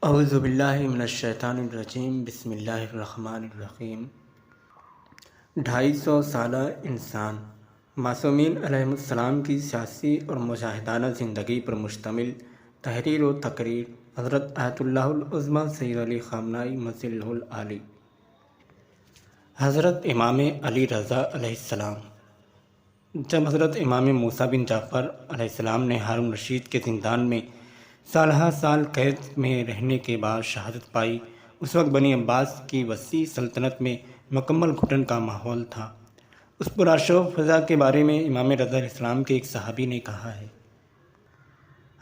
اعوذ باللہ من الشیطان الرجیم، بسم اللہ الرحمن الرحیم۔ 250 سالہ انسان معصومین علیہ السلام کی سیاسی اور مجاہدانہ زندگی پر مشتمل تحریر و تقریر حضرت آیت اللہ العظمیٰ سید علی خامنہئی مظلہ العالی۔ حضرت امام علی رضا علیہ السلام۔ جب حضرت امام موسیٰ بن جعفر علیہ السلام نے ہارون رشید کے زندان میں سالہ سال قید میں رہنے کے بعد شہادت پائی، اس وقت بنی عباس کی وسیع سلطنت میں مکمل گھٹن کا ماحول تھا۔ اس پرآشوب فضا کے بارے میں امام رضا علیہ السلام کے ایک صحابی نے کہا ہے،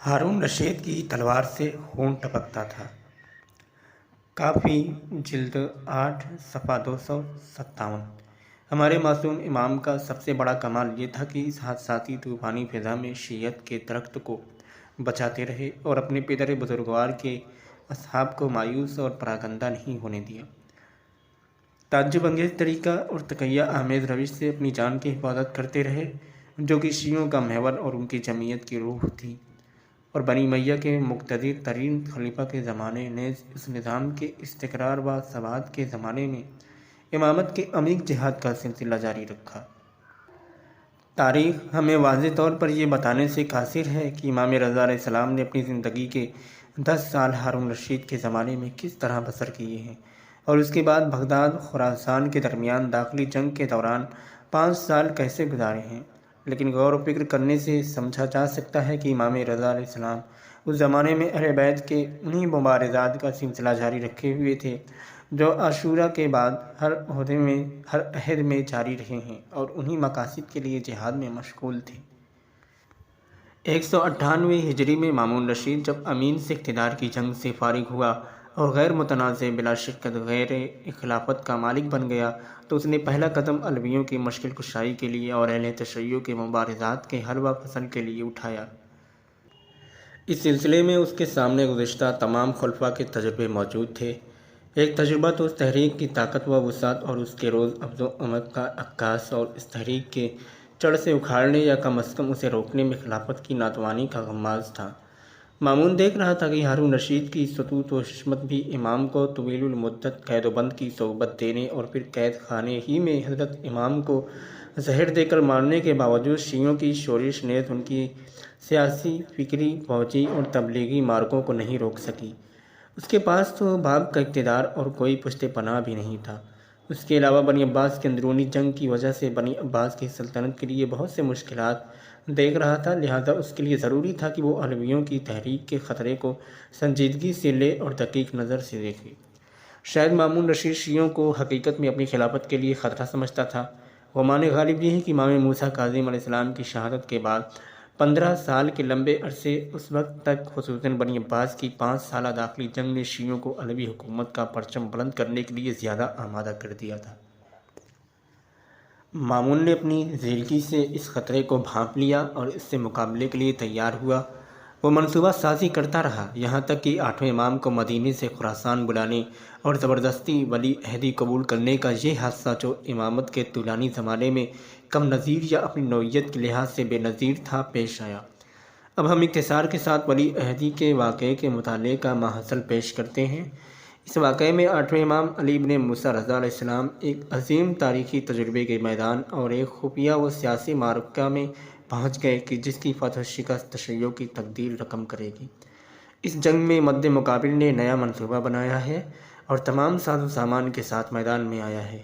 ہارون رشید کی تلوار سے خون ٹپکتا تھا۔ کافی جلد 8 صفحہ 257۔ ہمارے معصوم امام کا سب سے بڑا کمال یہ تھا کہ اس حادثاتی طوفانی فضا میں شیعت کے درخت کو بچاتے رہے اور اپنے پدر بزرگوار کے اصحاب کو مایوس اور پراگندہ نہیں ہونے دیا۔ تعجب انگیز طریقہ اور تقیہ آمیز روش سے اپنی جان کی حفاظت کرتے رہے، جو کہ شیعوں کا محور اور ان کی جمعیت کی روح تھی، اور بنی امیہ کے مقتدر ترین خلیفہ کے زمانے نیز اس نظام کے استقرار و ثبات کے زمانے میں امامت کے عمیق جہاد کا سلسلہ جاری رکھا۔ تاریخ ہمیں واضح طور پر یہ بتانے سے قاصر ہے کہ امام رضا علیہ السلام نے اپنی زندگی کے 10 سال ہارون رشید کے زمانے میں کس طرح بسر کیے ہیں، اور اس کے بعد بغداد خراسان کے درمیان داخلی جنگ کے دوران 5 سال کیسے گزارے ہیں۔ لیکن غور و فکر کرنے سے سمجھا جا سکتا ہے کہ امام رضا علیہ السلام اس زمانے میں اہل بیت کے انہی مبارزات کا سلسلہ جاری رکھے ہوئے تھے جو عاشورہ کے بعد ہر عہد میں جاری رہے ہیں، اور انہی مقاصد کے لیے جہاد میں مشغول تھے۔ 198 ہجری میں مامون رشید جب امین سے اقتدار کی جنگ سے فارغ ہوا اور غیر متنازع بلا شرکت غیر خلافت کا مالک بن گیا، تو اس نے پہلا قدم علویوں کی مشکل کشائی کے لیے اور اہل تشیع کے مبارزات کے حل و فصل کے لیے اٹھایا۔ اس سلسلے میں اس کے سامنے گزشتہ تمام خلفاء کے تجربے موجود تھے۔ ایک تجربہ تو اس تحریک کی طاقت و وسعت اور اس کے روز افز و آمد کا عکاس، اور اس تحریک کے جڑ سے اکھاڑنے یا کم از کم اسے روکنے میں خلافت کی ناتوانی کا غماز تھا۔ مامون دیکھ رہا تھا کہ ہارون رشید کی سطوت و حشمت بھی امام کو طویل المدت قید و بند کی صحبت دینے اور پھر قید خانے ہی میں حضرت امام کو زہر دے کر مارنے کے باوجود شیعوں کی شورش نیز ان کی سیاسی، فکری، فوجی اور تبلیغی مارکوں کو نہیں روک سکی۔ اس کے پاس تو باب کا اقتدار اور کوئی پشت پناہ بھی نہیں تھا۔ اس کے علاوہ بنی عباس کی اندرونی جنگ کی وجہ سے بنی عباس کی سلطنت کے لیے بہت سے مشکلات دیکھ رہا تھا، لہذا اس کے لیے ضروری تھا کہ وہ علویوں کی تحریک کے خطرے کو سنجیدگی سے لے اور دقیق نظر سے دیکھے۔ شاید مامون رشید شیعوں کو حقیقت میں اپنی خلافت کے لیے خطرہ سمجھتا تھا۔ گمان غالب یہ ہے کہ امام موسیٰ کاظم علیہ السلام کی شہادت کے بعد 15 سال کے لمبے عرصے اس وقت تک خصوصاً بنی عباس کی 5 سالہ داخلی جنگ نے شیعوں کو علوی حکومت کا پرچم بلند کرنے کے لیے زیادہ آمادہ کر دیا تھا۔ مامون نے اپنی زیرکی سے اس خطرے کو بھانپ لیا اور اس سے مقابلے کے لیے تیار ہوا۔ وہ منصوبہ سازی کرتا رہا، یہاں تک کہ 8ویں امام کو مدینے سے خراسان بلانے اور زبردستی ولی عہدی قبول کرنے کا یہ حادثہ، جو امامت کے طولانی زمانے میں کم نظیر یا اپنی نوعیت کے لحاظ سے بے نظیر تھا، پیش آیا۔ اب ہم اختصار کے ساتھ ولی عہدی کے واقعے کے مطالعے کا ماحصل پیش کرتے ہیں۔ اس واقعے میں 8ویں امام علی بن موسیٰ رضا علیہ السلام ایک عظیم تاریخی تجربے کے میدان اور ایک خفیہ و سیاسی معرکہ میں پہنچ گئے کہ جس کی فتح و شکست تشیع کی تقدیر رقم کرے گی۔ اس جنگ میں مد مقابل نے نیا منصوبہ بنایا ہے اور تمام ساز و سامان کے ساتھ میدان میں آیا ہے۔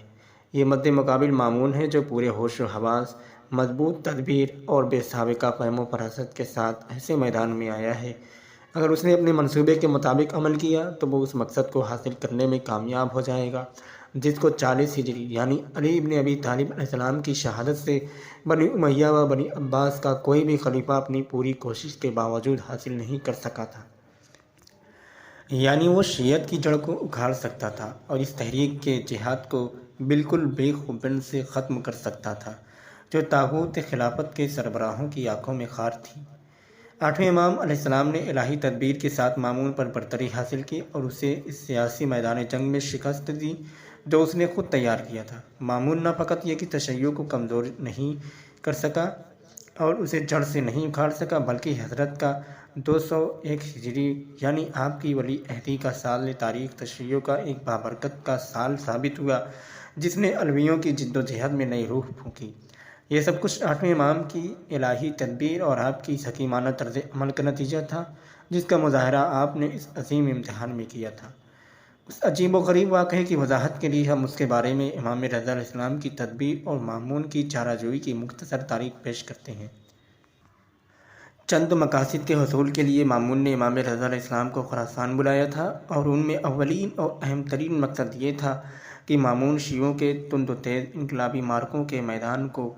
یہ مد مقابل مامون ہے، جو پورے ہوش و حواس، مضبوط تدبیر اور بے سابقہ فہم و فراست کے ساتھ ایسے میدان میں آیا ہے، اگر اس نے اپنے منصوبے کے مطابق عمل کیا تو وہ اس مقصد کو حاصل کرنے میں کامیاب ہو جائے گا جس کو 40 ہجری یعنی علی ابن ابی طالب علیہ السلام کی شہادت سے بنی امیہ و بنی عباس کا کوئی بھی خلیفہ اپنی پوری کوشش کے باوجود حاصل نہیں کر سکا تھا۔ یعنی وہ شیعت کی جڑ کو اکھاڑ سکتا تھا اور اس تحریک کے جہاد کو بالکل بے خوبن سے ختم کر سکتا تھا، جو طاغوت خلافت کے سربراہوں کی آنکھوں میں خار تھی۔ 8ویں امام علیہ السلام نے الہی تدبیر کے ساتھ مامون پر برتری حاصل کی اور اسے اس سیاسی میدان جنگ میں شکست دی جو اس نے خود تیار کیا تھا۔ مامون نہ فقط یہ کہ تشیع کو کمزور نہیں کر سکا، اور اسے جڑ سے نہیں اکھاڑ سکا، بلکہ حضرت کا 201 ہجری یعنی آپ کی ولی عہدی کا سال تاریخ تشریع کا ایک بابرکت کا سال ثابت ہوا، جس نے علویوں کی جد و جہد میں نئی روح پھونکی۔ یہ سب کچھ 8ویں امام کی الہی تدبیر اور آپ کی حکیمانہ طرز عمل کا نتیجہ تھا، جس کا مظاہرہ آپ نے اس عظیم امتحان میں کیا تھا۔ اس عجیب و غریب واقعے کی وضاحت کے لیے ہم اس کے بارے میں امام رضا علیہ السلام کی تدبیر اور مامون کی چارہ جوئی کی مختصر تاریخ پیش کرتے ہیں۔ چند مقاصد کے حصول کے لیے مامون نے امام رضا علیہ السلام کو خراسان بلایا تھا، اور ان میں اولین اور اہم ترین مقصد یہ تھا کہ مامون شیعوں کے تند و تیز انقلابی مارکوں کے میدان کو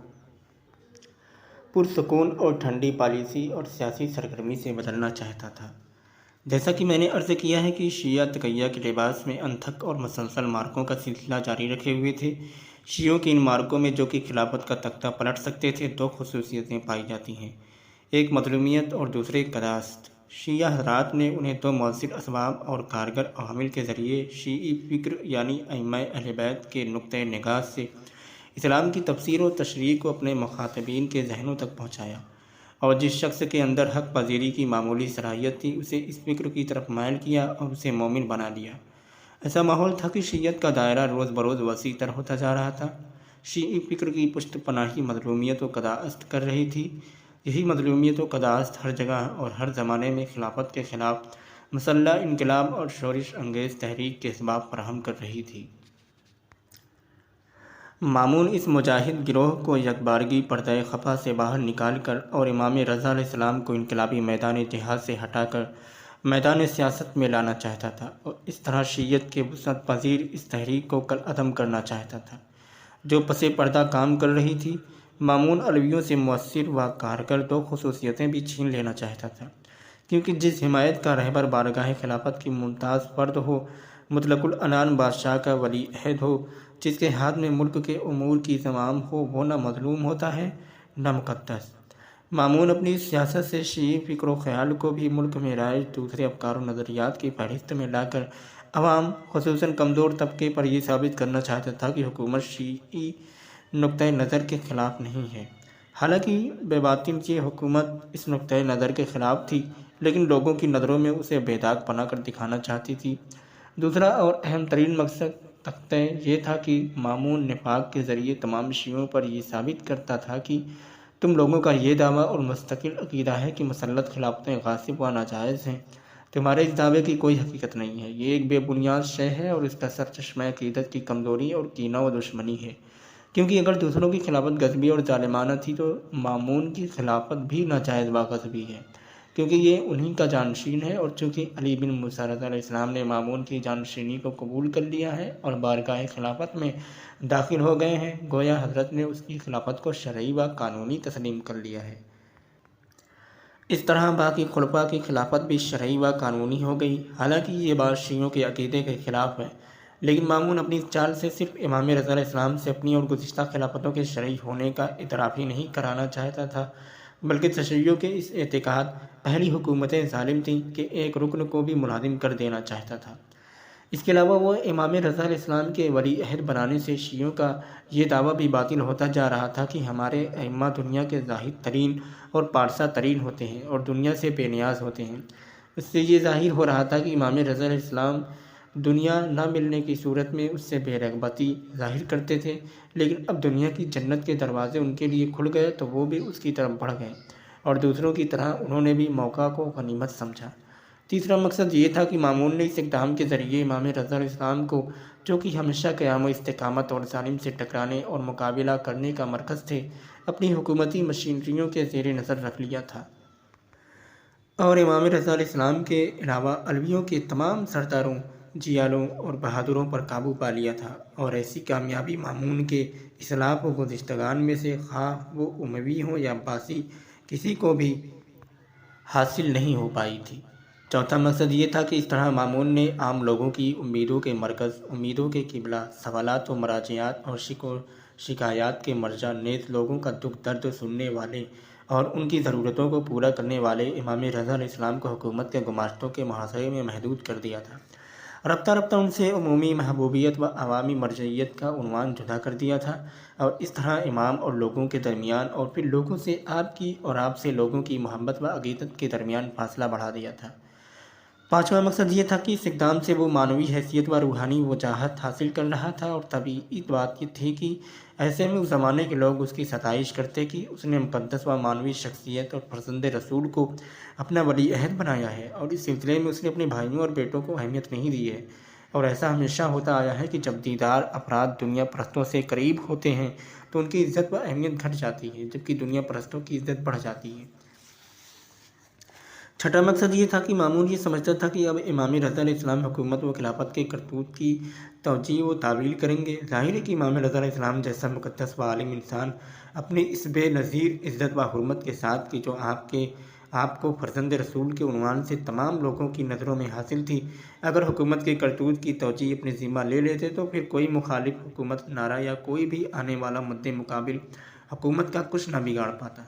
پرسکون اور ٹھنڈی پالیسی اور سیاسی سرگرمی سے بدلنا چاہتا تھا۔ جیسا کہ میں نے عرض کیا ہے کہ شیعہ تقیہ کے لباس میں انتھک اور مسلسل مارکوں کا سلسلہ جاری رکھے ہوئے تھے۔ شیعوں کی ان مارکوں میں جو کہ خلافت کا تختہ پلٹ سکتے تھے، دو خصوصیتیں پائی جاتی ہیں، ایک مظلومیت اور دوسرے قداست۔ شیعہ حضرات نے انہیں دو مؤثر اسباب اور کارگر عوامل کے ذریعے شیعی فکر یعنی ائمہ اہل بیت کے نقطۂ نگاہ سے اسلام کی تفسیر و تشریح کو اپنے مخاطبین کے ذہنوں تک پہنچایا، اور جس شخص کے اندر حق پذیری کی معمولی صلاحیت تھی، اسے اس فکر کی طرف مائل کیا اور اسے مومن بنا لیا۔ ایسا ماحول تھا کہ شیعت کا دائرہ روز بروز وسیع تر ہوتا جا رہا تھا۔ شیعی فکر کی پشت پناہی مظلومیت و قداست کر رہی تھی۔ یہی مظلومیت و قداست ہر جگہ اور ہر زمانے میں خلافت کے خلاف مسلح انقلاب اور شورش انگیز تحریک کے اسباب فراہم کر رہی تھی۔ مامون اس مجاہد گروہ کو یکبارگی پردہ خفا سے باہر نکال کر اور امام رضا علیہ السلام کو انقلابی میدان جہاد سے ہٹا کر میدان سیاست میں لانا چاہتا تھا، اور اس طرح شیعت کے وسعت پذیر اس تحریک کو کالعدم کرنا چاہتا تھا جو پس پردہ کام کر رہی تھی۔ مامون علویوں سے مؤثر و کارگر دو خصوصیتیں بھی چھین لینا چاہتا تھا، کیونکہ جس حمایت کا رہبر بارگاہ خلافت کی ممتاز فرد ہو، مطلق العنان بادشاہ کا ولی عہد ہو، جس کے ہاتھ میں ملک کے امور کی زمام ہو، وہ نہ مظلوم ہوتا ہے نہ مقدس۔ مامون اپنی سیاست سے شیعی فکر و خیال کو بھی ملک میں رائج دوسرے افکار و نظریات کی فہرست میں لا کر عوام خصوصاً کمزور طبقے پر یہ ثابت کرنا چاہتا تھا کہ حکومت شیعی نقطۂ نظر کے خلاف نہیں ہے۔ حالانکہ بباطن یہ حکومت اس نقطۂ نظر کے خلاف تھی، لیکن لوگوں کی نظروں میں اسے بے داغ بنا کر دکھانا چاہتی تھی۔ دوسرا اور اہم ترین مقصد تختہ یہ تھا کہ مامون نفاق کے ذریعے تمام شیعوں پر یہ ثابت کرتا تھا کہ تم لوگوں کا یہ دعویٰ اور مستقل عقیدہ ہے کہ مسلط خلافتیں غاصب و ناجائز ہیں، تمہارے اس دعوے کی کوئی حقیقت نہیں ہے، یہ ایک بے بنیاد شے ہے اور اس کا سرچشمہ عقیدت کی کمزوری اور کینہ و دشمنی ہے، کیونکہ اگر دوسروں کی خلافت غصبی اور ظالمانہ تھی تو مامون کی خلافت بھی ناجائز و غصبی ہے، کیونکہ یہ انہی کا جانشین ہے، اور چونکہ علی بن موسیٰ رضی علیہ السلام نے مامون کی جانشینی کو قبول کر لیا ہے اور بارگاہ خلافت میں داخل ہو گئے ہیں، گویا حضرت نے اس کی خلافت کو شرعی و قانونی تسلیم کر لیا ہے۔ اس طرح باقی خلفاء کی خلافت بھی شرعی و قانونی ہو گئی۔ حالانکہ یہ بات شیعوں کے عقیدے کے خلاف ہے، لیکن مامون اپنی چال سے صرف امام رضا علیہ السلام سے اپنی اور گزشتہ خلافتوں کے شرعی ہونے کا اعتراف ہی نہیں کرانا چاہتا تھا، بلکہ تشیع کے اس اعتقاد پہلی حکومتیں ظالم تھیں کہ ایک رکن کو بھی ملازم کر دینا چاہتا تھا۔ اس کے علاوہ وہ امام رضا علیہ السلام کے ولی عہد بنانے سے شیعوں کا یہ دعویٰ بھی باطل ہوتا جا رہا تھا کہ ہمارے ائمہ دنیا کے زاہد ترین اور پارسا ترین ہوتے ہیں اور دنیا سے بے نیاز ہوتے ہیں۔ اس سے یہ ظاہر ہو رہا تھا کہ امام رضا علیہ السلام دنیا نہ ملنے کی صورت میں اس سے بے رغبتی ظاہر کرتے تھے، لیکن اب دنیا کی جنت کے دروازے ان کے لیے کھل گئے تو وہ بھی اس کی طرف بڑھ گئے، اور دوسروں کی طرح انہوں نے بھی موقع کو غنیمت سمجھا۔ تیسرا مقصد یہ تھا کہ مامون نے اس اقدام کے ذریعے امام رضا علیہ السلام کو، جو کہ ہمیشہ قیام و استقامت اور ظالم سے ٹکرانے اور مقابلہ کرنے کا مرکز تھے، اپنی حکومتی مشینریوں کے زیر نظر رکھ لیا تھا، اور امام رضا علیہ السلام کے علاوہ علویوں کے تمام سرداروں، جیالوں اور بہادروں پر قابو پا لیا تھا، اور ایسی کامیابی مامون کے اسلاف و گزشتگان میں سے خواہ وہ اموی ہوں یا عباسی کسی کو بھی حاصل نہیں ہو پائی تھی۔ چوتھا مقصد یہ تھا کہ اس طرح مامون نے عام لوگوں کی امیدوں کے مرکز، امیدوں کے قبلہ، سوالات و مراجعات اور شکایات کے مرجع، نیز لوگوں کا دکھ درد سننے والے اور ان کی ضرورتوں کو پورا کرنے والے امام رضا علیہ السلام کو حکومت کے گماشتوں کے محاصرے میں محدود کر دیا تھا۔ رفتہ رفتہ ان سے عمومی محبوبیت و عوامی مرجعیت کا عنوان جدا کر دیا تھا، اور اس طرح امام اور لوگوں کے درمیان اور پھر لوگوں سے آپ کی اور آپ سے لوگوں کی محبت و عقیدت کے درمیان فاصلہ بڑھا دیا تھا۔ پانچواں مقصد یہ تھا کہ اس اقدام سے وہ معنوی حیثیت و روحانی وجاہت حاصل کر رہا تھا، اور طبیعی بات یہ تھی کہ ایسے میں اس زمانے کے لوگ اس کی ستائش کرتے کہ اس نے مقدس و معنوی شخصیت اور فرزند رسول کو اپنا ولی عہد بنایا ہے، اور اس سلسلے میں اس نے اپنے بھائیوں اور بیٹوں کو اہمیت نہیں دی ہے۔ اور ایسا ہمیشہ ہوتا آیا ہے کہ جب دیندار افراد دنیا پرستوں سے قریب ہوتے ہیں تو ان کی عزت و اہمیت گھٹ جاتی ہے، جبکہ دنیا پرستوں کی عزت بڑھ جاتی ہے۔ چھٹا مقصد یہ تھا کہ مامون یہ سمجھتا تھا کہ اب امام رضا علیہ السلام حکومت و خلافت کے کرتوت کی توجیہ و تعویل کریں گے۔ ظاہر ہے کہ امام رضا علیہ السلام جیسا مقدس و عالم انسان اپنی اس بے نظیر عزت و حرمت کے ساتھ کہ جو آپ کو فرزند رسول کے عنوان سے تمام لوگوں کی نظروں میں حاصل تھی، اگر حکومت کے کرتوت کی توجیہ اپنے ذمہ لے لیتے تو پھر کوئی مخالف حکومت نعرہ یا کوئی بھی آنے والا مد مقابل حکومت کا کچھ نہ بگاڑ پاتا۔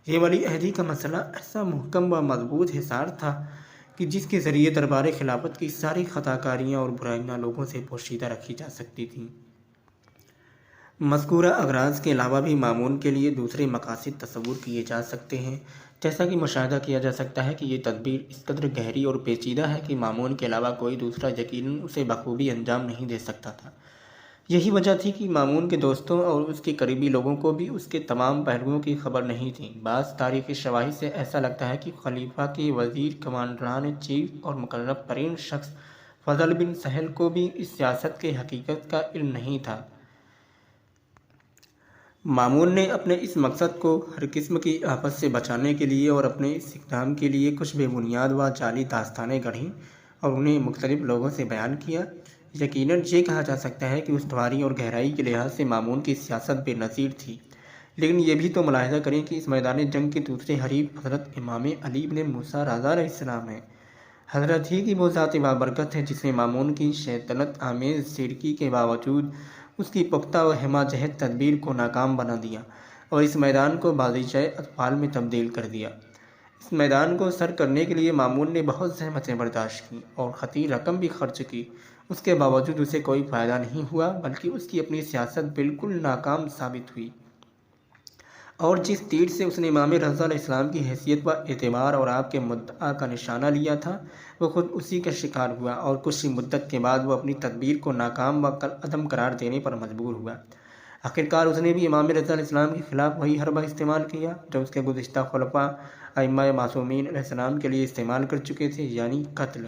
یہ ولی عہدی کا مسئلہ ایسا محکم و مضبوط حصار تھا کہ جس کے ذریعے دربار خلافت کی ساری خطاکاریاں اور برائیاں لوگوں سے پوشیدہ رکھی جا سکتی تھیں۔ مذکورہ اغراض کے علاوہ بھی مامون کے لیے دوسرے مقاصد تصور کیے جا سکتے ہیں، جیسا کہ مشاہدہ کیا جا سکتا ہے کہ یہ تدبیر اس قدر گہری اور پیچیدہ ہے کہ مامون کے علاوہ کوئی دوسرا یقیناً اسے بخوبی انجام نہیں دے سکتا تھا۔ یہی وجہ تھی کہ مامون کے دوستوں اور اس کے قریبی لوگوں کو بھی اس کے تمام پہلوؤں کی خبر نہیں تھی۔ بعض تاریخی شواہد سے ایسا لگتا ہے کہ خلیفہ کے وزیر، کمانڈران چیف اور مقرب ترین شخص فضل بن سہل کو بھی اس سیاست کے حقیقت کا علم نہیں تھا۔ مامون نے اپنے اس مقصد کو ہر قسم کی آفت سے بچانے کے لیے اور اپنے اس اقدام کے لیے کچھ بے بنیاد و جعلی داستانیں گڑھیں اور انہیں مختلف لوگوں سے بیان کیا۔ یقیناً یہ کہا جا سکتا ہے کہ استواری اور گہرائی کے لحاظ سے مامون کی سیاست بے نظیر تھی، لیکن یہ بھی تو ملاحظہ کریں کہ اس میدان جنگ کے دوسرے حریف حضرت امام علی بن موسیٰ رضا علیہ السلام ہیں۔ حضرت ہی کی وہ ذات بابرکت ہے جس نے مامون کی شیطنت آمیز سرکی کے باوجود اس کی پختہ و ہمہ جہت تدبیر کو ناکام بنا دیا اور اس میدان کو بازیچہ اطفال میں تبدیل کر دیا۔ اس میدان کو سر کرنے کے لیے مامون نے بہت زحمتیں برداشت کیں اور خطیر رقم بھی خرچ کی، اس کے باوجود اسے کوئی فائدہ نہیں ہوا، بلکہ اس کی اپنی سیاست بالکل ناکام ثابت ہوئی، اور جس تیر سے اس نے امام رضا علیہ السلام کی حیثیت و اعتبار اور آپ کے مدعا کا نشانہ لیا تھا، وہ خود اسی کا شکار ہوا، اور کچھ مدت کے بعد وہ اپنی تدبیر کو ناکام و عدم قرار دینے پر مجبور ہوا۔ آخرکار اس نے بھی امام رضا علیہ السلام کے خلاف وہی حربہ استعمال کیا جو اس کے گزشتہ خلفاء ائمہ معصومین علیہ السلام کے لیے استعمال کر چکے تھے، یعنی قتل۔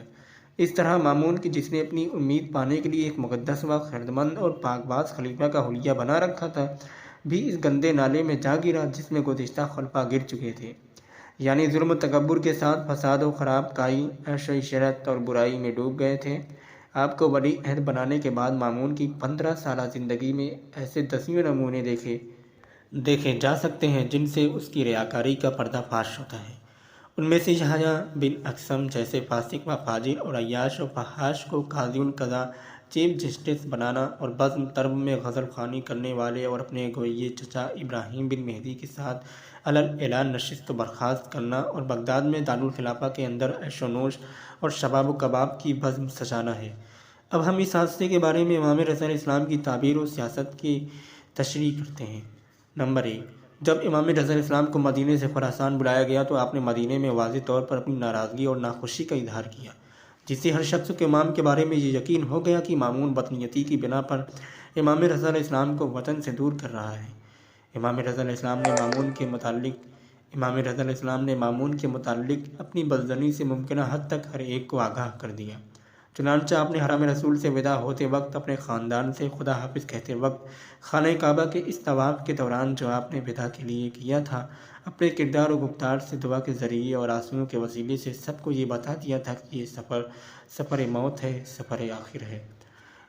اس طرح مامون کی جس نے اپنی امید پانے کے لیے ایک مقدس و خیرمند اور پاک باز خلیفہ کا حلیہ بنا رکھا تھا، بھی اس گندے نالے میں جا گرا جس میں گزشتہ خلفاء گر چکے تھے، یعنی ظلم و تکبر کے ساتھ فساد و خراب کائی، عیش و عشرت اور برائی میں ڈوب گئے تھے۔ آپ کو ولی عہد بنانے کے بعد مامون کی 15 سالہ زندگی میں ایسے دسیوں نمونے دیکھے جا سکتے ہیں جن سے اس کی ریاکاری کا پردہ فاش ہوتا ہے۔ ان میں سے یحییٰ بن اقسم جیسے فاسق و فاجر اور عیاش و فحاش کو قاضی القضاء، چیف جسٹس بنانا، اور بزم طرب میں غزل خوانی کرنے والے اور اپنے گویے چچا ابراہیم بن مہدی کے ساتھ علل اعلان نشست و برخاست کرنا، اور بغداد میں دارالخلافہ کے اندر عیش و نوش اور شباب و کباب کی بزم سجانا ہے۔ اب ہم اس حادثے کے بارے میں امام رضا علیہ السلام کی تعبیر و سیاست کی تشریح کرتے ہیں۔ نمبر 1، جب امام رضا علیہ السلام کو مدینے سے خراسان بلایا گیا تو آپ نے مدینے میں واضح طور پر اپنی ناراضگی اور ناخوشی کا اظہار کیا، جس سے ہر شخص کے امام کے بارے میں یہ یقین ہو گیا کہ مامون بدنیتی کی بنا پر امام رضا علیہ السلام کو وطن سے دور کر رہا ہے۔ امام رضا علیہ السلام نے مامون کے متعلق اپنی بدظنی سے ممکنہ حد تک ہر ایک کو آگاہ کر دیا۔ چنانچہ آپ نے حرم رسول سے وداع ہوتے وقت اپنے خاندان سے خدا حافظ کہتے وقت خانہ کعبہ کے اس طواف کے دوران جو آپ نے وداع کے لیے کیا تھا، اپنے کردار و گفتار سے دعا کے ذریعے اور آنسوؤں کے وسیلے سے سب کو یہ بتا دیا تھا کہ یہ سفر موت ہے، سفر آخر ہے۔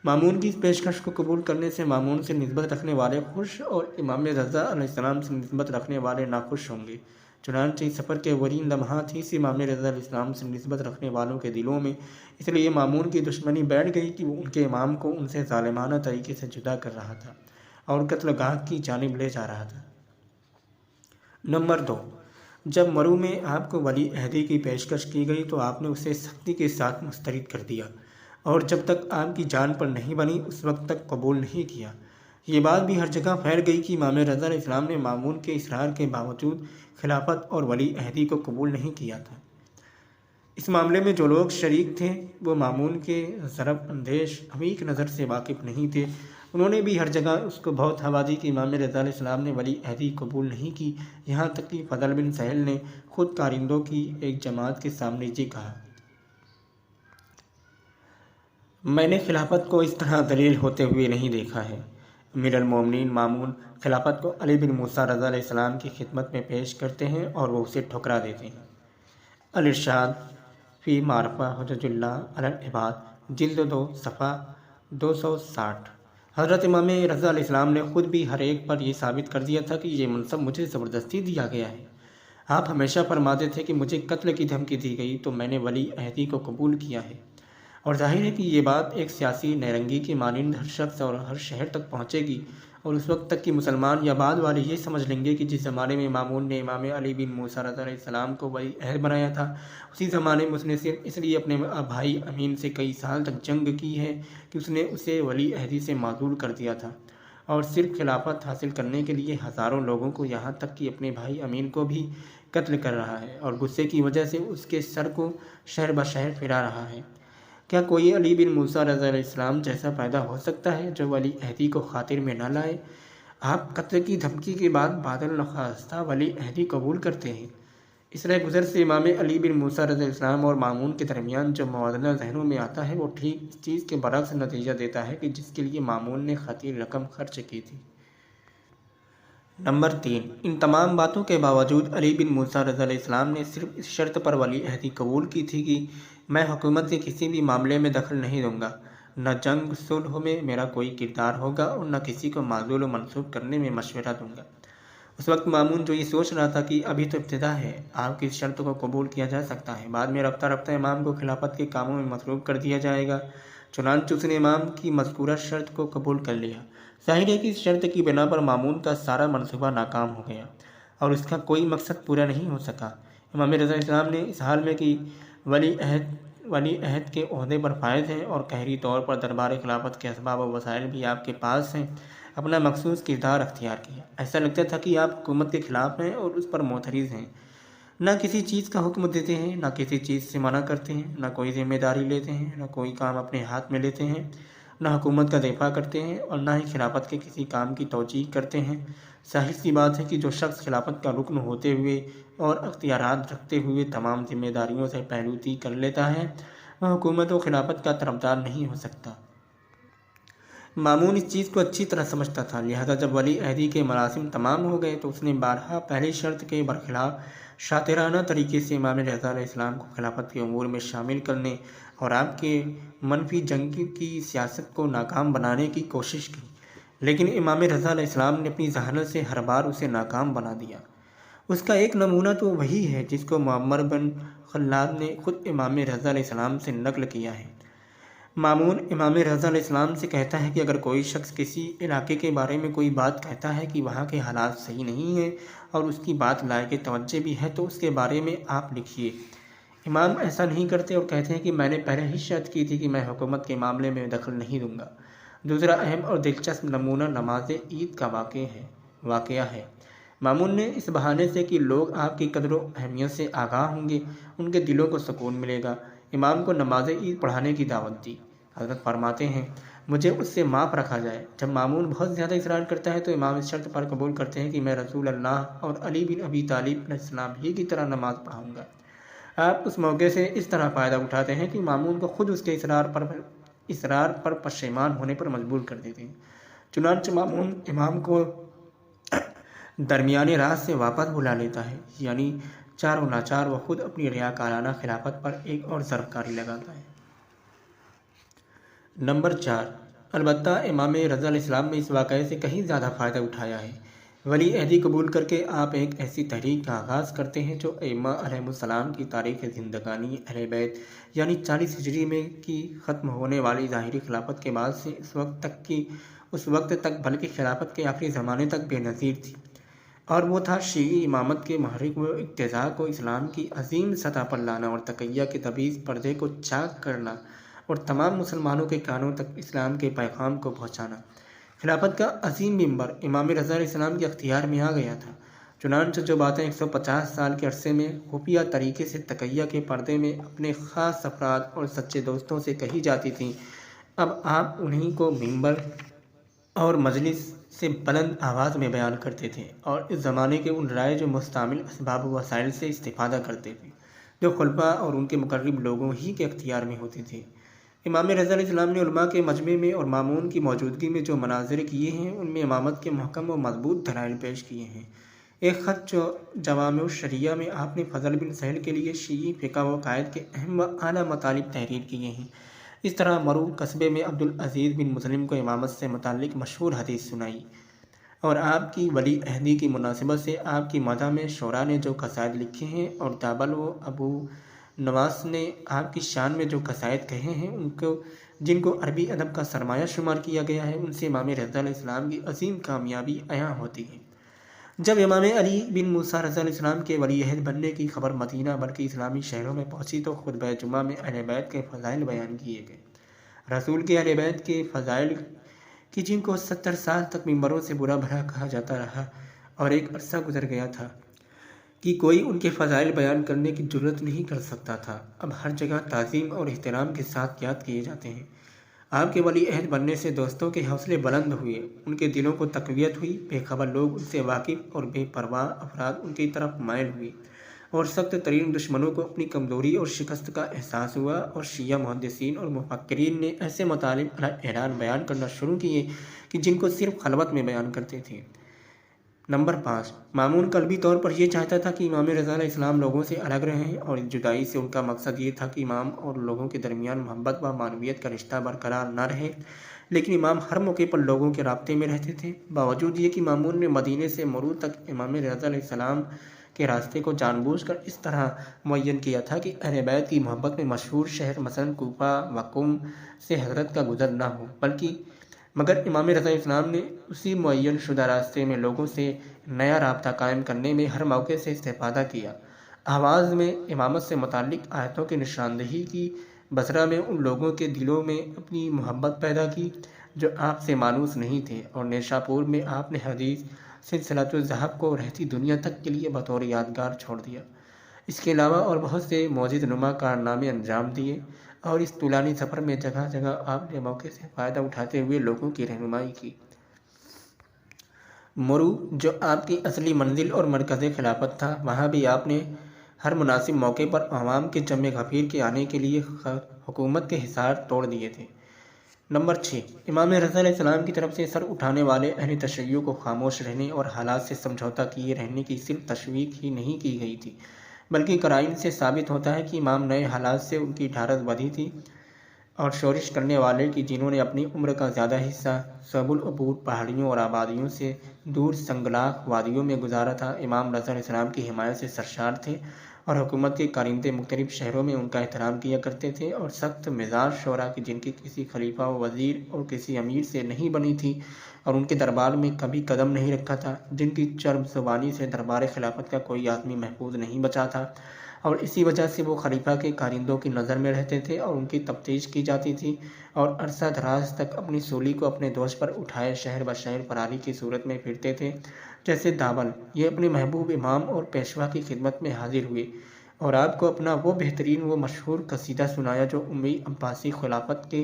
مامون کی اس پیشکش کو قبول کرنے سے مامون سے نسبت رکھنے والے خوش اور امام رضا علیہ السلام سے نسبت رکھنے والے ناخوش ہوں گے۔ چنانچہ اس سفر کے اولین لمحات ہی سے امام رضا علیہ السلام سے نسبت رکھنے والوں کے دلوں میں اس لیے مامون کی دشمنی بیٹھ گئی کہ وہ ان کے امام کو ان سے ظالمانہ طریقے سے جدا کر رہا تھا اور قتل گاہ کی جانب لے جا رہا تھا۔ نمبر 2، جب مرو میں آپ کو ولی عہدی کی پیشکش کی گئی تو آپ نے اسے سختی کے ساتھ مسترد کر دیا۔ اور جب تک آپ کی جان پر نہیں بنی اس وقت تک قبول نہیں کیا۔ یہ بات بھی ہر جگہ پھیل گئی کہ امام رضا علیہ السلام نے مامون کے اصرار کے باوجود خلافت اور ولی عہدی کو قبول نہیں کیا تھا۔ اس معاملے میں جو لوگ شریک تھے وہ مامون کے ضرب اندیش عمیق نظر سے واقف نہیں تھے۔ انہوں نے بھی ہر جگہ اس کو بہت ہوا دی کہ امام رضا علیہ السلام نے ولی عہدی قبول نہیں کی، یہاں تک کہ فضل بن سہل نے خود کارندوں کی ایک جماعت کے سامنے یہ کہا، میں نے خلافت کو اس طرح ذلیل ہوتے ہوئے نہیں دیکھا ہے۔ امیر المومنین مامون خلافت کو علی بن موسیٰ رضا علیہ السلام کی خدمت میں پیش کرتے ہیں اور وہ اسے ٹھکرا دیتے ہیں۔ الارشاد فی معرفہ حجج اللہ علی العباد جلد 2 صفحہ 260۔ حضرت امام رضا علیہ السلام نے خود بھی ہر ایک پر یہ ثابت کر دیا تھا کہ یہ منصب مجھے زبردستی دیا گیا ہے۔ آپ ہمیشہ فرماتے تھے کہ مجھے قتل کی دھمکی دی گئی تو میں نے ولی عہدی کو قبول کیا ہے، اور ظاہر ہے کہ یہ بات ایک سیاسی نیرنگی کے مانند ہر شخص اور ہر شہر تک پہنچے گی، اور اس وقت تک کہ مسلمان یا بعد والے یہ سمجھ لیں گے کہ جس زمانے میں مامون نے امام علی بن موسیٰ رضا علیہ السلام کو ولی عہد بنایا تھا، اسی زمانے میں اس نے صرف اس لیے اپنے بھائی امین سے کئی سال تک جنگ کی ہے کہ اس نے اسے ولی عہدی سے معزول کر دیا تھا، اور صرف خلافت حاصل کرنے کے لیے ہزاروں لوگوں کو یہاں تک کہ اپنے بھائی امین کو بھی قتل کر رہا ہے، اور غصے کی وجہ سے اس کے سر کو شہر بشہر پھرا رہا ہے۔ کیا کوئی علی بن موسیٰ رضی اللہ السلام جیسا پیدا ہو سکتا ہے جو ولی عہدی کو خاطر میں نہ لائے؟ آپ قتل کی دھمکی کے بعد بادل نخواستہ ولی عہدی قبول کرتے ہیں۔ اس رہ گزر سے امام علی بن موسیٰ رضی اللہ السلام اور مامون کے درمیان جو موازنہ ذہنوں میں آتا ہے وہ ٹھیک اس چیز کے برعکس نتیجہ دیتا ہے کہ جس کے لیے مامون نے خطیر رقم خرچ کی تھی۔ نمبر 3، ان تمام باتوں کے باوجود علی بن موسیٰ رضی اللہ السلام نے صرف اس شرط پر ولی عہدی قبول کی تھی کہ میں حکومت کے کسی بھی معاملے میں دخل نہیں دوں گا، نہ جنگ صلح میں میرا کوئی کردار ہوگا اور نہ کسی کو معزول و منسوب کرنے میں مشورہ دوں گا۔ اس وقت مامون جو یہ سوچ رہا تھا کہ ابھی تو ابتدا ہے، آپ کی اس شرط کو قبول کیا جا سکتا ہے، بعد میں رفتہ رفتہ امام کو خلافت کے کاموں میں مصروف کر دیا جائے گا، چنانچہ اس نے امام کی مذکورہ شرط کو قبول کر لیا۔ ظاہر ہے کہ اس شرط کی بنا پر مامون کا سارا منصوبہ ناکام ہو گیا اور اس کا کوئی مقصد پورا نہیں ہو سکا۔ امام رضا علیہ السلام نے اس حال میں کہ ولی عہد کے عہدے پر فائز ہیں اور قہری طور پر دربار خلافت کے اسباب و وسائل بھی آپ کے پاس ہیں، اپنا مخصوص کردار اختیار کیا۔ ایسا لگتا تھا کہ آپ حکومت کے خلاف ہیں اور اس پر معترض ہیں، نہ کسی چیز کا حکم دیتے ہیں، نہ کسی چیز سے منع کرتے ہیں، نہ کوئی ذمہ داری لیتے ہیں، نہ کوئی کام اپنے ہاتھ میں لیتے ہیں، نہ حکومت کا دفاع کرتے ہیں اور نہ ہی خلافت کے کسی کام کی توجیہ کرتے ہیں۔ ظاہر سی بات ہے کہ جو شخص خلافت کا رکن ہوتے ہوئے اور اختیارات رکھتے ہوئے تمام ذمہ داریوں سے پہلوتی کر لیتا ہے، وہ حکومت و خلافت کا طرفدار نہیں ہو سکتا۔ مامون اس چیز کو اچھی طرح سمجھتا تھا، لہذا جب ولی عہدی کے مراسم تمام ہو گئے تو اس نے بارہا پہلی شرط کے برخلاف شاطرانہ طریقے سے امام رضا علیہ السلام کو خلافت کے امور میں شامل کرنے اور آپ کے منفی جنگ کی سیاست کو ناکام بنانے کی کوشش کی، لیکن امام رضا علیہ السلام نے اپنی ذہانت سے ہر بار اسے ناکام بنا دیا۔ اس کا ایک نمونہ تو وہی ہے جس کو معمر بن خلاد نے خود امام رضا علیہ السلام سے نقل کیا ہے۔ مامون امام رضا علیہ السلام سے کہتا ہے کہ اگر کوئی شخص کسی علاقے کے بارے میں کوئی بات کہتا ہے کہ وہاں کے حالات صحیح نہیں ہیں اور اس کی بات لائق توجہ بھی ہے تو اس کے بارے میں آپ لکھیے۔ امام ایسا نہیں کرتے اور کہتے ہیں کہ میں نے پہلے ہی شرط کی تھی کہ میں حکومت کے معاملے میں دخل نہیں دوں گا۔ دوسرا اہم اور دلچسپ نمونہ نماز عید کا واقعہ ہے۔ مامون نے اس بہانے سے کہ لوگ آپ کی قدر و اہمیت سے آگاہ ہوں گے، ان کے دلوں کو سکون ملے گا، امام کو نماز عید پڑھانے کی دعوت دی۔ حضرت فرماتے ہیں مجھے اس سے معاف رکھا جائے۔ جب مامون بہت زیادہ اصرار کرتا ہے تو امام اس شرط پر قبول کرتے ہیں کہ میں رسول اللہ اور علی بن ابی طالب علیہ السلام ہی کی طرح نماز پڑھاؤں گا۔ آپ اس موقع سے اس طرح فائدہ اٹھاتے ہیں کہ مامون کو خود اس کے اصرار پر پشیمان ہونے پر مجبور کر دیتے ہیں۔ چنانچہ مامون امام کو درمیانے راہ سے واپس بلا لیتا ہے، یعنی چار و ناچار وہ خود اپنی ریاکارانہ خلافت پر ایک اور ضرب کاری لگاتا ہے۔ نمبر 4، البتہ امام رضا علیہ السلام نے اس واقعے سے کہیں زیادہ فائدہ اٹھایا ہے۔ ولی عہدی قبول کر کے آپ ایک ایسی تحریک کا آغاز کرتے ہیں جو ائمہ علیہم السلام کی تاریخ زندگانی اہل بیت یعنی 40 ہجری میں کی ختم ہونے والی ظاہری خلافت کے بعد سے اس وقت تک بلکہ خلافت کے آخری زمانے تک بے نظیر تھی، اور وہ تھا شیعی امامت کے محرک و اقتضاء کو اسلام کی عظیم سطح پر لانا اور تقیہ کے طویل پردے کو چاک کرنا اور تمام مسلمانوں کے کانوں تک اسلام کے پیغام کو پہنچانا۔ خلافت کا عظیم منبر امام رضا علیہ السلام کے اختیار میں آ گیا تھا۔ چنانچہ جو باتیں 150 سال کے عرصے میں خفیہ طریقے سے تقیہ کے پردے میں اپنے خاص افراد اور سچے دوستوں سے کہی جاتی تھیں، اب آپ انہیں کو منبر اور مجلس سے بلند آواز میں بیان کرتے تھے، اور اس زمانے کے ان رائج و مستعمل اسباب و وسائل سے استفادہ کرتے تھے جو خلفاء اور ان کے مقرب لوگوں ہی کے اختیار میں ہوتے تھے۔ امام رضا علیہ السلام نے علماء کے مجمع میں اور مامون کی موجودگی میں جو مناظر کیے ہیں، ان میں امامت کے محکم و مضبوط دلائل پیش کیے ہیں۔ ایک خط جوامع الشریعہ میں آپ نے فضل بن سہل کے لیے شیعی فقہ و عقائد کے اہم و اعلیٰ مطالب تحریر کیے ہیں۔ اس طرح مرو قصبے میں عبدالعزیز بن مسلم کو امامت سے متعلق مشہور حدیث سنائی، اور آپ کی ولی عہدی کی مناسبت سے آپ کی مدح میں شعراء نے جو قصائد لکھے ہیں، اور دابل و ابو نواس نے آپ کی شان میں جو قصائد کہے ہیں، جن کو عربی ادب کا سرمایہ شمار کیا گیا ہے، ان سے امام رضا علیہ السلام کی عظیم کامیابی عیاں ہوتی ہے۔ جب امام علی بن موسیٰ رضا علیہ السلام کے ولی عہد بننے کی خبر مدینہ بلکہ اسلامی شہروں میں پہنچی تو خطبہ جمعہ میں اہل بیت کے فضائل بیان کیے گئے۔ رسول کے اہل بیت کے فضائل کہ جن کو 70 سال تک ممبروں سے برا بھلا کہا جاتا رہا، اور ایک عرصہ گزر گیا تھا کہ کوئی ان کے فضائل بیان کرنے کی جرت نہیں کر سکتا تھا، اب ہر جگہ تعظیم اور احترام کے ساتھ یاد کیے جاتے ہیں۔ آپ کے ولی عہد بننے سے دوستوں کے حوصلے بلند ہوئے، ان کے دلوں کو تقویت ہوئی، بے خبر لوگ ان سے واقف اور بے پرواہ افراد ان کی طرف مائل ہوئے، اور سخت ترین دشمنوں کو اپنی کمزوری اور شکست کا احساس ہوا، اور شیعہ محدثین اور مفکرین نے ایسے مطالب اعلان بیان کرنا شروع کیے کہ جن کو صرف خلوت میں بیان کرتے تھے۔ نمبر 5، مامون قلبی طور پر یہ چاہتا تھا کہ امام رضا علیہ السلام لوگوں سے الگ رہیں، اور اس جدائی سے ان کا مقصد یہ تھا کہ امام اور لوگوں کے درمیان محبت و معنویت کا رشتہ برقرار نہ رہے، لیکن امام ہر موقع پر لوگوں کے رابطے میں رہتے تھے۔ باوجود یہ کہ مامون نے مدینے سے مرو تک امام رضا علیہ السلام کے راستے کو جان بوجھ کر اس طرح معین کیا تھا کہ اہل بیت کی محبت میں مشہور شہر مثلا کوفہ و قم سے حضرت کا گزر نہ ہو، مگر امام رضا علیہ السلام نے اسی معین شدہ راستے میں لوگوں سے نیا رابطہ قائم کرنے میں ہر موقع سے استفادہ کیا۔ آواز میں امامت سے متعلق آیتوں کی نشاندہی کی، بصرہ میں ان لوگوں کے دلوں میں اپنی محبت پیدا کی جو آپ سے مانوس نہیں تھے، اور نیشاپور میں آپ نے حدیث سلسلۃ الذہب کو رہتی دنیا تک کے لیے بطور یادگار چھوڑ دیا۔ اس کے علاوہ اور بہت سے معجزہ نما کارنامے انجام دیے، اور اس طولانی سفر میں جگہ جگہ آپ نے موقع سے فائدہ اٹھاتے ہوئے لوگوں کی رہنمائی کی۔ مرو جو آپ کی اصلی منزل اور مرکز خلافت تھا، وہاں بھی آپ نے ہر مناسب موقع پر عوام کے جمع غفیر کے آنے کے لیے حکومت کے حصار توڑ دیے تھے۔ نمبر 6، امام رضا علیہ السلام کی طرف سے سر اٹھانے والے اہل تشیع کو خاموش رہنے اور حالات سے سمجھوتہ کیے رہنے کی صرف تشویق ہی نہیں کی گئی تھی، بلکہ قرائن سے ثابت ہوتا ہے کہ امام نئے حالات سے ان کی ڈھارس بدھی تھی، اور شورش کرنے والے کی جنہوں نے اپنی عمر کا زیادہ حصہ صعب العبور پہاڑیوں اور آبادیوں سے دور سنگلاخ وادیوں میں گزارا تھا، امام رضا علیہ السلام کی حمایت سے سرشار تھے، اور حکومت کے کارندے مختلف شہروں میں ان کا احترام کیا کرتے تھے، اور سخت مزاج شعراء کی جن کی کسی خلیفہ و وزیر اور کسی امیر سے نہیں بنی تھی، اور ان کے دربار میں کبھی قدم نہیں رکھا تھا، جن کی چرب زبانی سے دربار خلافت کا کوئی آدمی محفوظ نہیں بچا تھا، اور اسی وجہ سے وہ خلیفہ کے کارندوں کی نظر میں رہتے تھے، اور ان کی تفتیش کی جاتی تھی، اور عرصہ دراز تک اپنی سولی کو اپنے دوش پر اٹھائے شہر بشہر فراری کی صورت میں پھرتے تھے۔ جیسے داول، یہ اپنے محبوب امام اور پیشوا کی خدمت میں حاضر ہوئے، اور آپ کو اپنا وہ بہترین و مشہور قصیدہ سنایا جو امی عباسی خلافت کے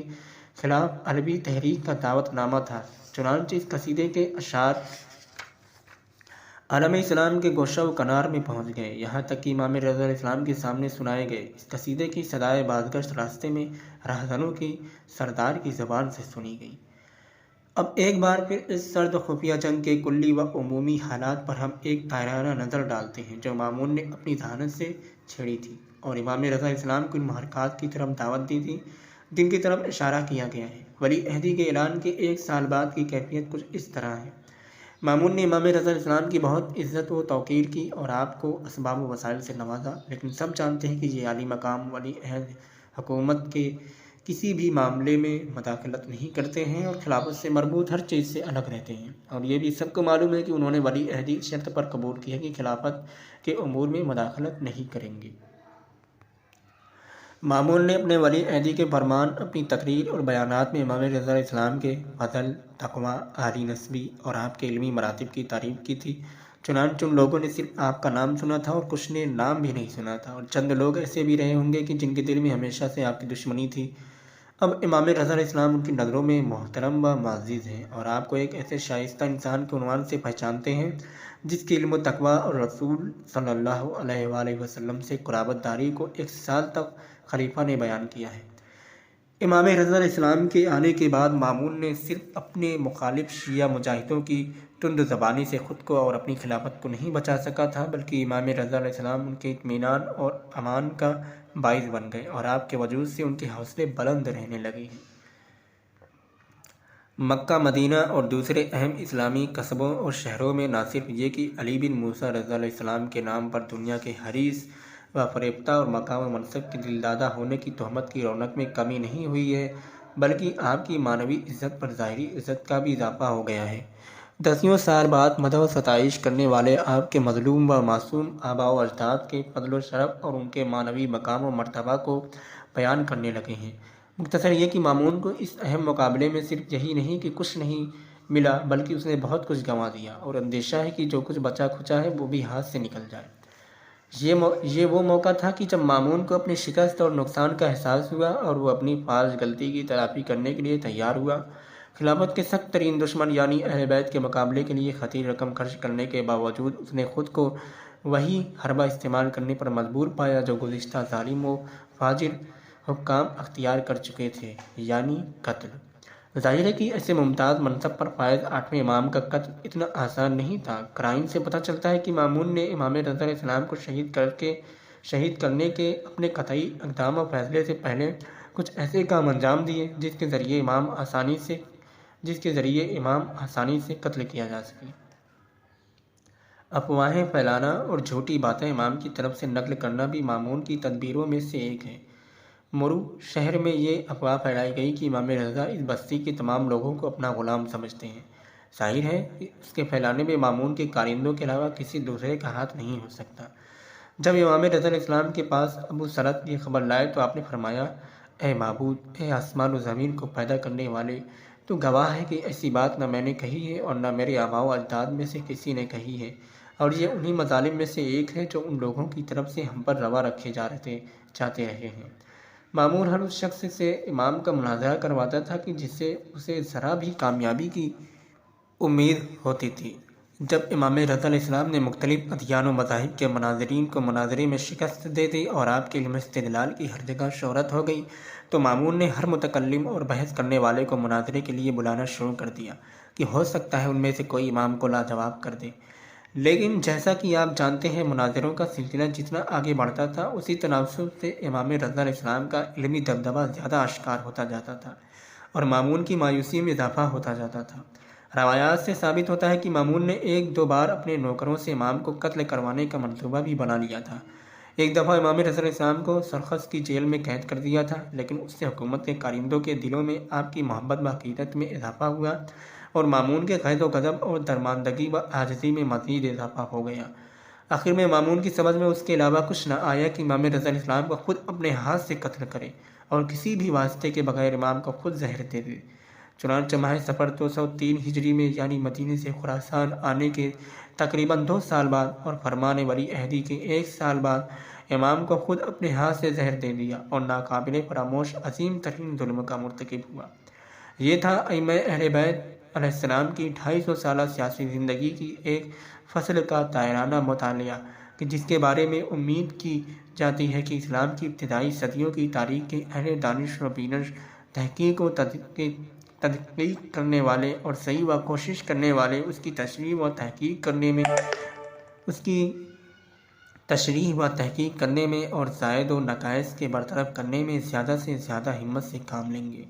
خلاف علوی تحریک کا دعوت نامہ تھا۔ چنانچہ اس قصیدے کے اشعار عالم اسلام کے گوشہ و کنار میں پہنچ گئے، یہاں تک کہ امام رضا علیہ السلام کے سامنے سنائے گئے۔ اس قصیدے کی صدائے بازگشت راستے میں راہزنوں کی سردار کی زبان سے سنی گئی۔ اب ایک بار پھر اس سرد خفیہ جنگ کے کلی و عمومی حالات پر ہم ایک دائرانہ نظر ڈالتے ہیں جو مامون نے اپنی ذہانت سے چھیڑی تھی، اور امام رضا علیہ السلام کو ان محرکات کی طرف دعوت دی تھی جن کی طرف اشارہ کیا گیا ہے۔ ولی عہدی کے اعلان کے 1 سال بعد کی کیفیت کچھ اس طرح ہے۔ مامون نے امام رضا علیہ السلام کی بہت عزت و توقیر کی اور آپ کو اسباب و وسائل سے نوازا، لیکن سب جانتے ہیں کہ یہ عالی مقام ولی عہد حکومت کے کسی بھی معاملے میں مداخلت نہیں کرتے ہیں، اور خلافت سے مربوط ہر چیز سے الگ رہتے ہیں، اور یہ بھی سب کو معلوم ہے کہ انہوں نے ولی عہدی شرط پر قبول کی ہے کہ خلافت کے امور میں مداخلت نہیں کریں گے۔ مامون نے اپنے ولی عہدی کے فرمان، اپنی تقریر اور بیانات میں امام رضا علیہ السلام کے فضل، تقویٰ، عالی نسبی اور آپ کے علمی مراتب کی تعریف کی تھی۔ چنانچہ ان لوگوں نے صرف آپ کا نام سنا تھا اور کچھ نے نام بھی نہیں سنا تھا، اور چند لوگ ایسے بھی رہے ہوں گے کہ جن کے دل میں ہمیشہ سے آپ کی دشمنی تھی۔ اب امام رضا علیہ السلام ان کی نظروں میں محترم و معزز ہیں، اور آپ کو ایک ایسے شائستہ انسان کے عنوان سے پہچانتے ہیں جس کی علم و تقویٰ اور رسول صلی اللہ علیہ وآلہ وسلم سے قرابت داری کو 1 سال تک خلیفہ نے بیان کیا ہے۔ امام رضا علیہ السلام کے آنے کے بعد مامون نے صرف اپنے مخالف شیعہ مجاہدوں کی تند زبانی سے خود کو اور اپنی خلافت کو نہیں بچا سکا تھا، بلکہ امام رضا علیہ السلام ان کے اطمینان اور امان کا باعث بن گئے، اور آپ کے وجود سے ان کے حوصلے بلند رہنے لگے ہیں۔ مکہ، مدینہ اور دوسرے اہم اسلامی قصبوں اور شہروں میں نہ صرف یہ کہ علی بن موسیٰ رضا علیہ السلام کے نام پر دنیا کے حریص و فریفتہ اور مقام و منصب کے دلدادہ ہونے کی تہمت کی رونق میں کمی نہیں ہوئی ہے، بلکہ آپ کی معنوی عزت پر ظاہری عزت کا بھی اضافہ ہو گیا ہے۔ دسیوں سال بعد مدح و ستائش کرنے والے آپ کے مظلوم و معصوم آباء و اجداد کے فضل و شرف اور ان کے معنوی مقام و مرتبہ کو بیان کرنے لگے ہیں۔ مختصر یہ کہ مامون کو اس اہم مقابلے میں صرف یہی نہیں کہ کچھ نہیں ملا، بلکہ اس نے بہت کچھ گنوا دیا، اور اندیشہ ہے کہ جو کچھ بچا کھچا ہے وہ بھی ہاتھ سے نکل جائے۔ یہ وہ موقع تھا کہ جب مامون کو اپنی شکست اور نقصان کا احساس ہوا، اور وہ اپنی فاحش غلطی کی تلافی کرنے کے لیے تیار ہوا۔ خلافت کے سخت ترین دشمن یعنی اہل بیت کے مقابلے کے لیے خطیر رقم خرچ کرنے کے باوجود اس نے خود کو وہی حربہ استعمال کرنے پر مجبور پایا جو گزشتہ ظالم و فاجر حکام اختیار کر چکے تھے، یعنی قتل۔ ظاہر ہے کہ ایسے ممتاز منصب پر فائز 8ویں امام کا قتل اتنا آسان نہیں تھا۔ قرائن سے پتہ چلتا ہے کہ مامون نے امام رضا علیہ السلام کو شہید کرنے کے اپنے قطعی اقدام و فیصلے سے پہلے کچھ ایسے کام انجام دیے جس کے ذریعے امام آسانی سے قتل کیا جا سکے۔ افواہیں پھیلانا اور جھوٹی باتیں امام کی طرف سے نقل کرنا بھی مامون کی تدبیروں میں سے ایک ہے۔ مرو شہر میں یہ افواہ پھیلائی گئی کہ امام رضا اس بستی کے تمام لوگوں کو اپنا غلام سمجھتے ہیں۔ ظاہر ہے کہ اس کے پھیلانے میں مامون کے کارندوں کے علاوہ کسی دوسرے کا ہاتھ نہیں ہو سکتا۔ جب امام رضا علیہ السلام کے پاس ابو سرد یہ خبر لائے تو آپ نے فرمایا: اے معبود، اے آسمان و زمین کو پیدا کرنے والے، تو گواہ ہے کہ ایسی بات نہ میں نے کہی ہے اور نہ میرے آباء و اجداد میں سے کسی نے کہی ہے، اور یہ انہی مظالم میں سے ایک ہے جو ان لوگوں کی طرف سے ہم پر روا رکھے جاتے رہے ہیں۔ مامون ہر اس شخص سے امام کا مناظرہ کرواتا تھا کہ جس سے اسے ذرا بھی کامیابی کی امید ہوتی تھی۔ جب امام رضا علیہ السلام نے مختلف ادیان و مذاہب کے مناظرین کو مناظرے میں شکست دے دی اور آپ کے علم استدلال کی ہر جگہ شہرت ہو گئی، تو مامون نے ہر متکلم اور بحث کرنے والے کو مناظرے کے لیے بلانا شروع کر دیا کہ ہو سکتا ہے ان میں سے کوئی امام کو لاجواب کر دے۔ لیکن جیسا کہ آپ جانتے ہیں، مناظروں کا سلسلہ جتنا آگے بڑھتا تھا، اسی تناسب سے امام رضا علیہ السلام کا علمی دبدبہ زیادہ اشکار ہوتا جاتا تھا اور مامون کی مایوسی میں اضافہ ہوتا جاتا تھا۔ روایات سے ثابت ہوتا ہے کہ مامون نے 1-2 بار اپنے نوکروں سے امام کو قتل کروانے کا منصوبہ بھی بنا لیا تھا۔ ایک دفعہ امام رضا علیہ السلام کو سرخس کی جیل میں قید کر دیا تھا، لیکن اس سے حکومت کے کارندوں کے دلوں میں آپ کی محبت و عقیدت میں اضافہ ہوا، اور مامون کے غیظ و غضب اور درماندگی و عاجزی میں مزید اضافہ ہو گیا۔ آخر میں مامون کی سمجھ میں اس کے علاوہ کچھ نہ آیا کہ امام رضا علیہ السلام کو خود اپنے ہاتھ سے قتل کرے اور کسی بھی واسطے کے بغیر امام کو خود زہر دے دے۔ چنانچہ ماہ صفر 203 ہجری میں، یعنی مدینے سے خراسان آنے کے تقریباً 2 سال بعد اور فرمان ولی عہدی کے 1 سال بعد، امام کو خود اپنے ہاتھ سے زہر دے دیا اور ناقابل فراموش عظیم ترین ظلم کا مرتکب ہوا۔ یہ تھا ائمہ اہل بیت علیہ السلام کی 250 سالہ سیاسی زندگی کی ایک فصل کا طائرانہ مطالعہ، کہ جس کے بارے میں امید کی جاتی ہے کہ اسلام کی ابتدائی صدیوں کی تاریخ کے اہل دانش و بینش، تحقیق و تدقیق کرنے والے اور صحیح و کوشش کرنے والے اس کی تشریح و تحقیق کرنے میں اور زائد و نقائص کے برطرف کرنے میں زیادہ سے زیادہ ہمت سے کام لیں گے۔